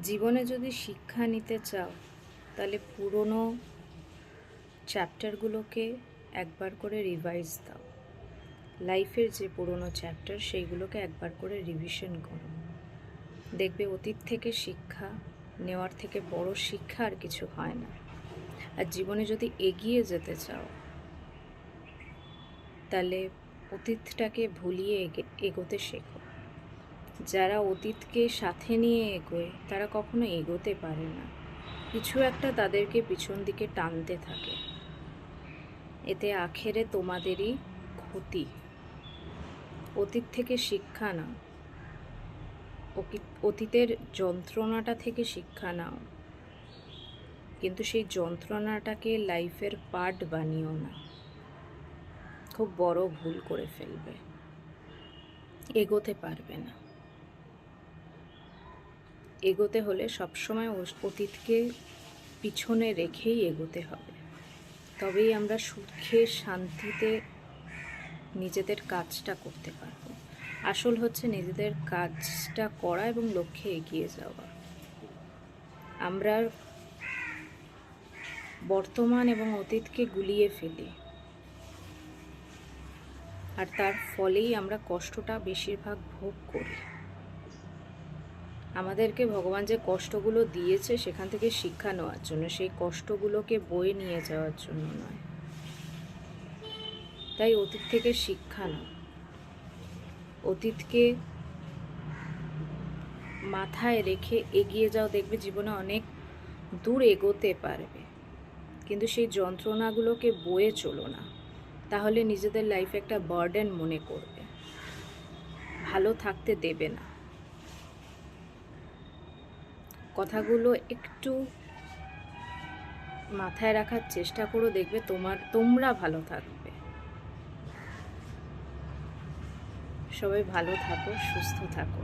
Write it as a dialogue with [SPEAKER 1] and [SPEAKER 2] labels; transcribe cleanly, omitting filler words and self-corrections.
[SPEAKER 1] জীবনে যদি শিক্ষা নিতে চাও তাহলে পুরনো চ্যাপ্টারগুলোকে একবার করে রিভাইজ দাও। লাইফের যে পুরনো চ্যাপ্টার সেইগুলোকে একবার করে রিভিশন করো। দেখবে অতীত থেকে শিক্ষা নেওয়ার থেকে বড় শিক্ষা আর কিছু হয় না। আর জীবনে যদি এগিয়ে যেতে চাও তাহলে অতীতটাকে ভুলিয়ে এগোতে শেখো। যারা অতীতকে সাথে নিয়ে এগোয় তারা কখনো এগোতে পারে না, কিছু একটা তাদেরকে পিছন দিকে টানতে থাকে। এতে আখেরে তোমাদেরই ক্ষতি। অতীত থেকে শিক্ষা নাও, অতীতের যন্ত্রণাটা থেকে শিক্ষা নাও, কিন্তু সেই যন্ত্রণাটাকে লাইফের পার্ট বানিও না। খুব বড় ভুল করে ফেলবে, এগোতে পারবে না। এগোতে হলে সবসময় অতীতকে পিছনে রেখেই এগোতে হবে, তবেই আমরা সুখে শান্তিতে নিজেদের কাজটা করতে পারবো। আসল হচ্ছে নিজেদের কাজটা করা এবং লক্ষ্যে এগিয়ে যাওয়া। আমরা বর্তমান এবং অতীতকে গুলিয়ে ফেলি, আর তার ফলেই আমরা কষ্টটা বেশিরভাগ ভোগ করি। আমাদেরকে ভগবান যে কষ্টগুলো দিয়েছে সেখান থেকে শিক্ষা নেওয়ার জন্য, সেই কষ্টগুলোকে বয়ে নিয়ে যাওয়ার জন্য নয়। তাই অতীত থেকে শিক্ষা নাও, অতীতকে মাথায় রেখে এগিয়ে যাও। দেখবে জীবনে অনেক দূর এগোতে পারবে, কিন্তু সেই যন্ত্রণাগুলোকে বয়ে চলো না, তাহলে নিজেদের লাইফে একটা বার্ডেন মনে করবে, ভালো থাকতে দেবে না। কথাগুলো একটু মাথায় রাখার চেষ্টা করো, দেখবে তোমরা ভালো থাকবে। সবাই ভালো থাকো, সুস্থ থাকো।